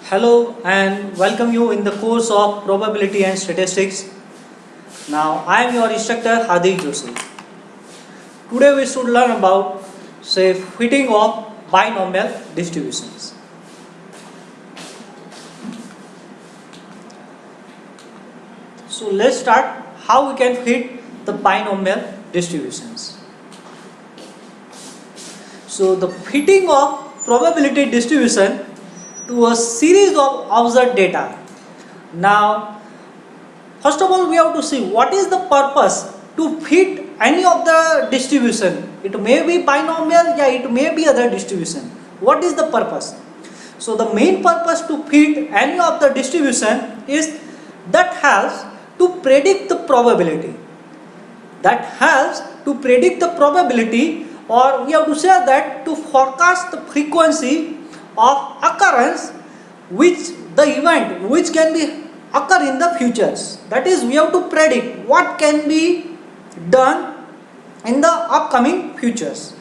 Hello and welcome you in the course of Probability and Statistics. Now I am your instructor Hardik Joshi. Today we should learn about fitting of binomial distributions. So let's start how we can fit the binomial distributions. So the fitting of probability distribution to a series of observed data. Now, first of all, we have to see what is the purpose to fit any of the distribution. It may be binomial, it may be other distribution. What is the purpose? So the main purpose to fit any of the distribution is that helps to predict the probability. That helps to predict the probability, or we have to say that to forecast the frequency of occurrence which the event which can be occur in the futures. That is, we have to predict what can be done in the upcoming futures.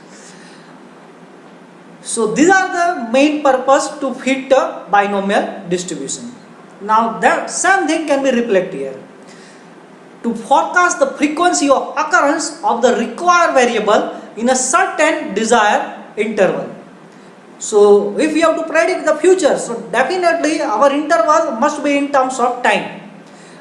So these are the main purpose to fit the binomial distribution. Now that same thing can be reflected here. To forecast the frequency of occurrence of the required variable in a certain desired interval. So if we have to predict the future, so definitely our interval must be in terms of time.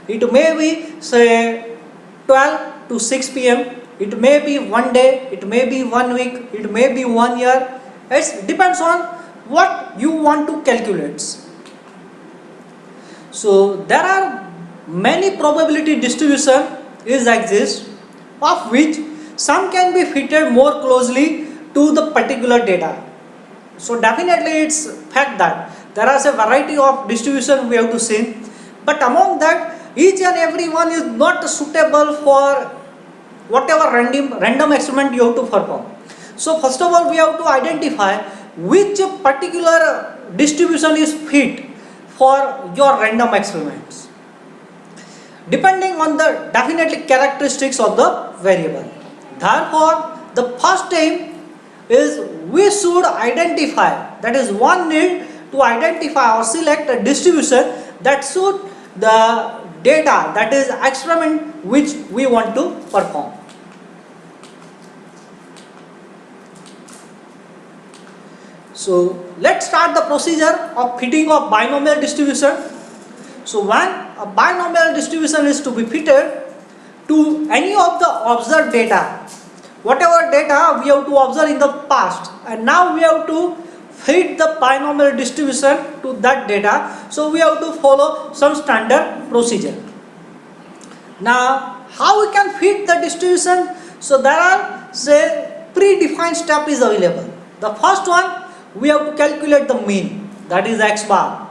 It may be say 12 to 6 p.m. It may be one day, it may be 1 week, it may be 1 year. It depends on what you want to calculate. So there are many probability distribution exist, of which some can be fitted more closely to the particular data. So definitely it's fact that there is a variety of distribution we have to see, but among that each and every one is not suitable for whatever random experiment you have to perform. So first of all we have to identify which particular distribution is fit for your random experiments, depending on the definitely characteristics of the variable. Therefore, the first aim is we should identify, that is one need to identify or select a distribution that suit the data, that is experiment which we want to perform. So let's start the procedure of fitting of binomial distribution. So when a binomial distribution is to be fitted to any of the observed data, whatever data we have to observe in the past, and now we have to fit the binomial distribution to that data, so we have to follow some standard procedure. Now how we can fit the distribution? So there are predefined step is available. The first one, we have to calculate the mean, that is x bar.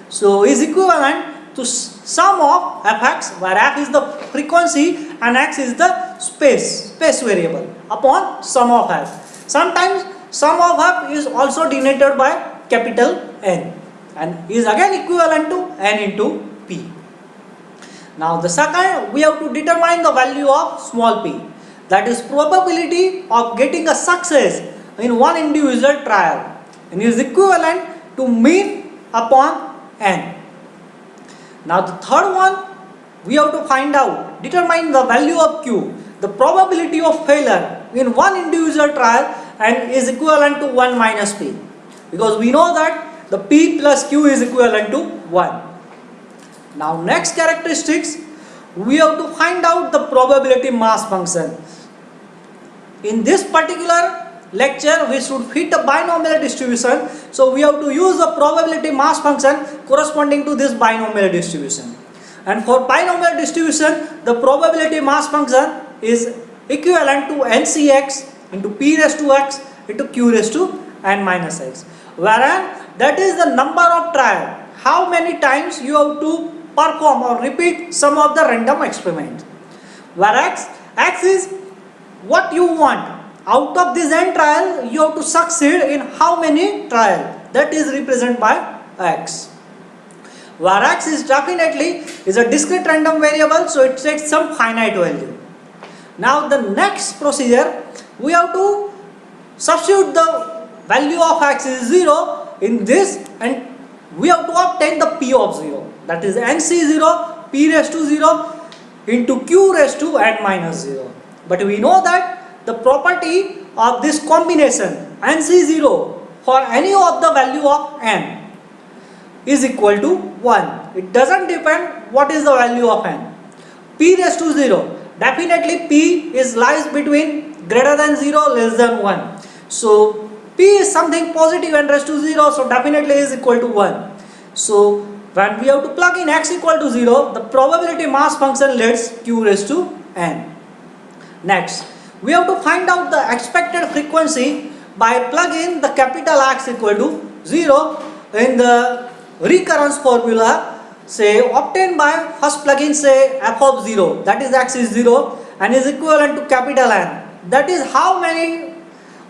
So is equivalent to sum of fx, where f is the frequency and x is the space variable, upon sum of f. Sometimes sum of f is also denoted by capital N and is again equivalent to n into p. Now the second, we have to determine the value of small p, that is probability of getting a success in one individual trial, and is equivalent to mean upon n. Now the third one, we have to determine the value of q, the probability of failure in one individual trial, and is equivalent to 1 minus p, because we know that the p plus q is equivalent to 1. Now next characteristics, we have to find out the probability mass function. In this particular lecture we should fit a binomial distribution, so we have to use the probability mass function corresponding to this binomial distribution. And for binomial distribution, the probability mass function is equivalent to ncx into p raised to x into q raised to n minus x, whereas that is the number of trial, how many times you have to perform or repeat some of the random experiments, whereas x is what you want. Out of this n trial, you have to succeed in how many trial, that is represented by x. Where x is definitely is a discrete random variable, so it takes some finite value. Now the next procedure, we have to substitute the value of x is 0 in this and we have to obtain the P of 0. That is NC0 P raised to 0 into Q raised to n minus 0. But we know that the property of this combination NC0 for any of the value of n is equal to 1. It doesn't depend what is the value of n. P raised to 0. Definitely P is lies between greater than 0, less than 1. So P is something positive n raised to 0, so definitely is equal to 1. So when we have to plug in x equal to 0, the probability mass function leads Q raised to n. Next, we have to find out the expected frequency by plugging the capital X equal to 0 in the recurrence formula, say obtained by first plugin say f of 0, that is x is 0 and is equivalent to capital N. That is how many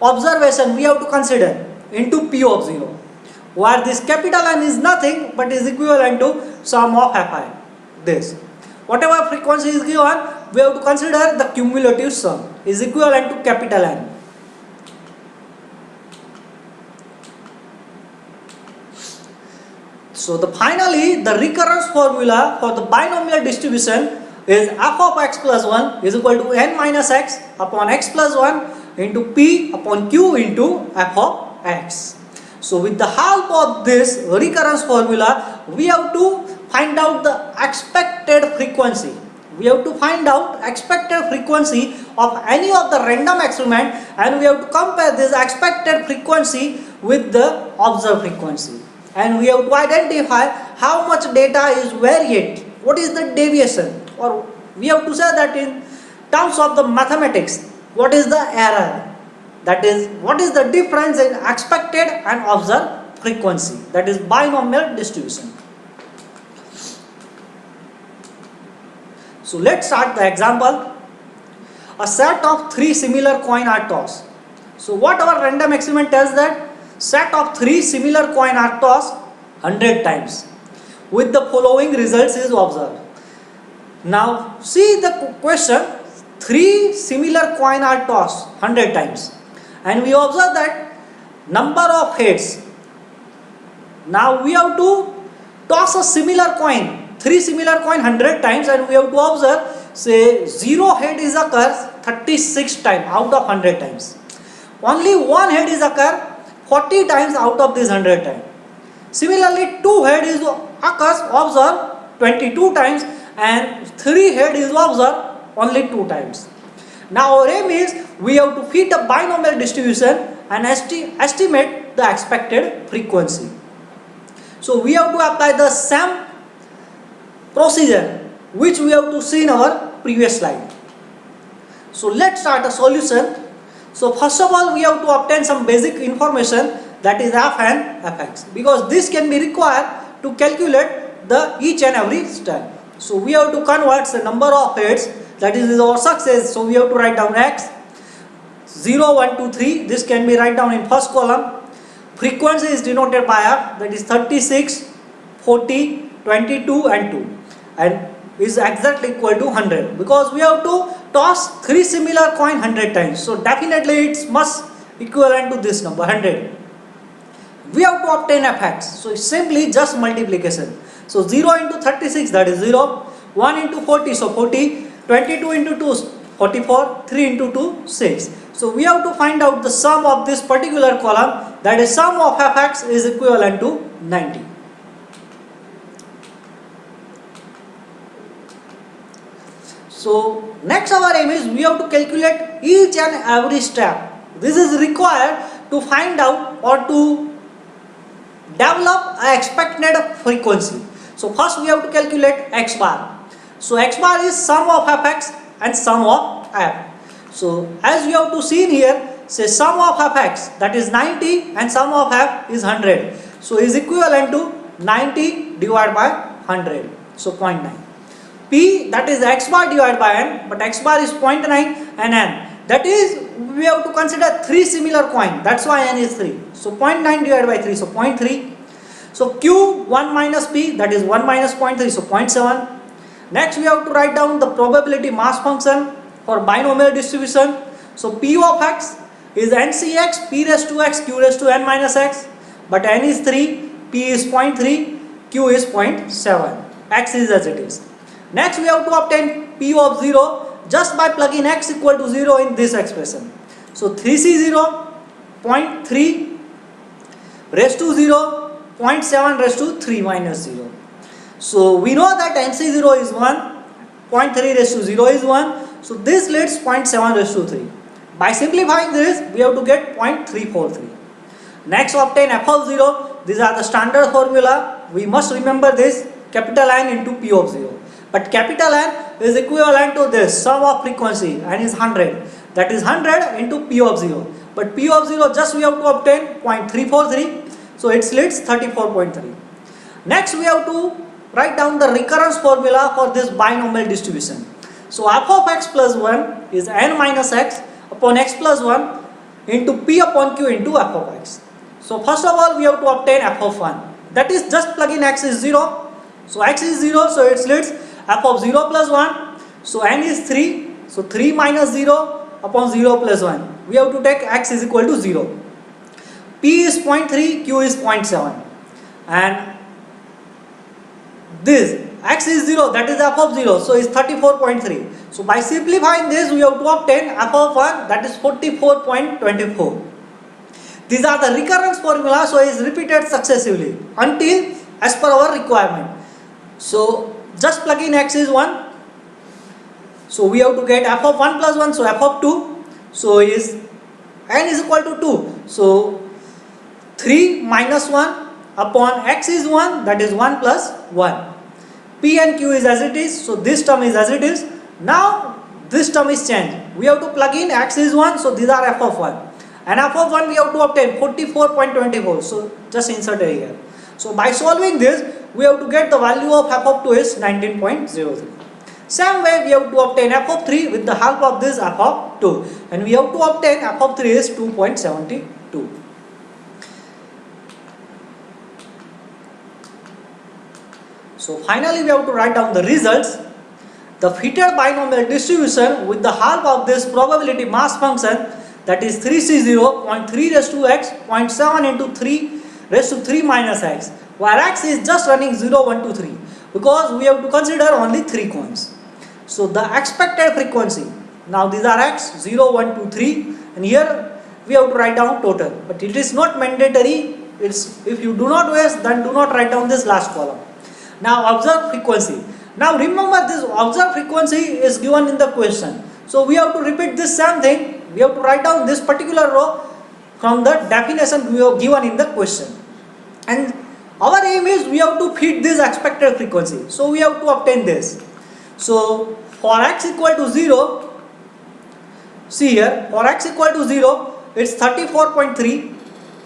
observation we have to consider into P of 0, where this capital N is nothing but is equivalent to sum of Fi. This whatever frequency is given, we have to consider the cumulative sum is equivalent to capital N. So finally the recurrence formula for the binomial distribution is f of x plus 1 is equal to n minus x upon x plus 1 into P upon Q into f of x. So with the help of this recurrence formula, we have to find out the expected frequency. We have to find out expected frequency of any of the random experiment, and we have to compare this expected frequency with the observed frequency. And we have to identify how much data is varied, what is the deviation, or we have to say that in terms of the mathematics, what is the error, that is what is the difference in expected and observed frequency, that is binomial distribution. So let's start the example. A set of 3 similar coins are tossed. So what our random experiment tells that set of 3 similar coins are tossed 100 times with the following results is observed. Now see the question, 3 similar coins are tossed 100 times and we observe that number of heads. Now we have to toss a similar coin, 3 similar coin 100 times, and we have to observe say 0 head is occurs 36 times out of 100 times. Only 1 head is occur 40 times out of this 100 times. Similarly 2 head is occurs observed 22 times and 3 head is observed only 2 times. Now our aim is we have to fit a binomial distribution and estimate the expected frequency. So we have to apply the same procedure which we have to see in our previous slide. So let's start a solution. So first of all we have to obtain some basic information, that is f and fx, because this can be required to calculate the each and every step. So we have to convert the number of heads, that is our success. So we have to write down x 0, 1, 2, 3. This can be write down in first column. Frequency is denoted by f, that is 36, 40, 22 and 2, and is exactly equal to 100 because we have to toss 3 similar coin 100 times. So definitely it must equivalent to this number 100. We have to obtain fx. So it's simply just multiplication. So 0 into 36, that is 0, 1 into 40, so 40, 22 into 2, 44, 3 into 2, 6. So we have to find out the sum of this particular column, that is sum of fx is equivalent to 90. So next our aim is we have to calculate each and every step. This is required to find out or to develop an expected frequency. So first we have to calculate x bar. So x bar is sum of fx and sum of f. So as we have to see in here, say sum of fx, that is 90, and sum of f is 100. So is equivalent to 90 divided by 100. So 0.9. P, that is x bar divided by n, but x bar is 0.9 and n. That is we have to consider 3 similar coins. That's why n is 3. So 0.9 divided by 3, so 0.3. So Q 1 minus P, that is 1 minus 0.3, so 0.7. Next we have to write down the probability mass function for binomial distribution. So P of x is NCx, P raised to x, Q raised to n minus x, but n is 3, P is 0.3, Q is 0.7, X is as it is. Next we have to obtain P of 0 just by plugging X equal to 0 in this expression. So 3C0, 0.3 raised to 0, 0.7 raised to 3 minus 0. So we know that NC0 is 1, 0.3 raised to 0 is 1. So this leads 0.7 raised to 3. By simplifying this, we have to get 0.343. Next obtain f of 0. These are the standard formula. We must remember this, capital N into P of 0. But capital N is equivalent to this sum of frequency and is 100. That is 100 into P of 0. But P of 0 just we have to obtain 0.343. So it leads 34.3. Next we have to write down the recurrence formula for this binomial distribution. So f of x plus 1 is n minus x upon x plus 1 into P upon Q into f of x. So first of all we have to obtain f of 1. That is just plug in x is 0. So x is 0, so it leads f of 0 plus 1. So n is 3. So 3 minus 0 upon 0 plus 1. We have to take x is equal to 0. P is 0.3, Q is 0.7. And this x is 0, that is f of 0, so is 34.3. So by simplifying this, we have to obtain f of 1, that is 44.24. These are the recurrence formula, so is repeated successively until as per our requirement. So just plug in x is 1. So we have to get f of 1 plus 1, so f of 2. So is n is equal to 2. So 3 minus 1 upon x is 1, that is 1 plus 1. P and Q is as it is, so this term is as it is. Now this term is changed. We have to plug in x is 1, so these are f of 1. And f of 1 we have to obtain 44.24, so just insert it here. So by solving this, we have to get the value of f of 2 is 19.03. Same way we have to obtain f of 3 with the help of this f of 2. And we have to obtain f of 3 is 2.72. So finally we have to write down the results. The fitted binomial distribution with the help of this probability mass function, that is 3C0, 0.3 raised to x, 0.7 into 3 raised to 3 minus x, where x is just running 0, 1, 2, 3, because we have to consider only 3 coins. So the expected frequency, now these are x, 0, 1, 2, 3, and here we have to write down total, but it is not mandatory. If you do not waste, then do not write down this last column. Now observed frequency. Now remember, this observed frequency is given in the question. So we have to repeat this same thing. We have to write down this particular row from the definition we have given in the question. And our aim is we have to fit this expected frequency. So we have to obtain this. So for x equal to 0, see here, for x equal to 0, it's 34.3,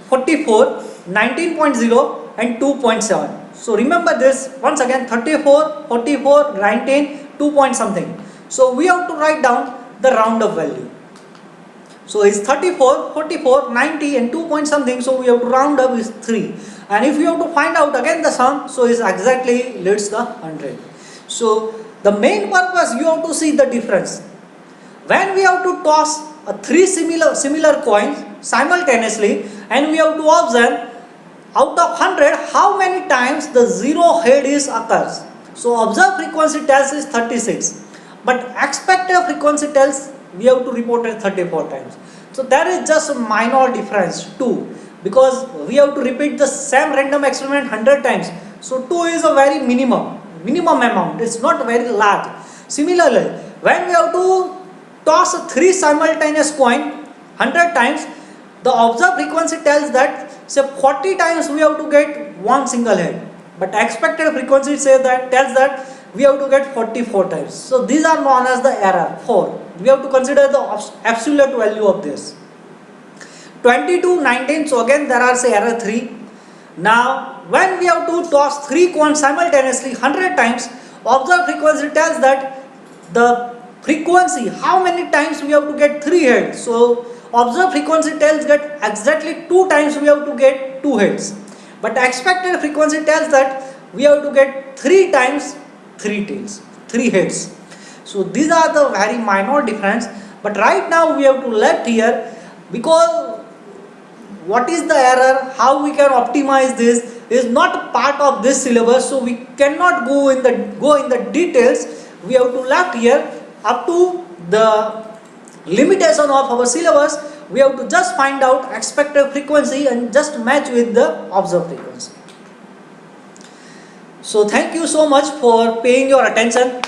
44, 19.0 and 2.7. So remember this once again, 34, 44, 19, 2 point something. So we have to write down the round up value. So it's 34, 44, 90 and 2 point something. So we have to round up is 3. And if you have to find out again the sum, so it's exactly leads the 100. So the main purpose, you have to see the difference. When we have to toss a 3 similar coins simultaneously, and we have to observe out of 100 how many times the 0 head is occurs. So observed frequency tells is 36, but expected frequency tells we have to report it 34 times. So there is just a minor difference, 2, because we have to repeat the same random experiment 100 times. So 2 is a very minimum amount, it's not very large. Similarly, when we have to toss a 3 simultaneous coin 100 times, the observed frequency tells that say 40 times we have to get one single head, but expected frequency tells that we have to get 44 times. So these are known as the error 4. We have to consider the absolute value of this. 22, 19, so again there are say error 3. Now when we have to toss 3 coins simultaneously 100 times, observed frequency tells that the frequency, how many times we have to get 3 heads. So observed frequency tells that exactly 2 times we have to get 2 heads, but expected frequency tells that we have to get 3 times 3 tails, 3 heads. So these are the very minor difference, but right now we have to left here, because what is the error, how we can optimize this, is not part of this syllabus, so we cannot go in the details. We have to left here up to the limitation of our syllabus. We have to just find out expected frequency and just match with the observed frequency. So thank you so much for paying your attention.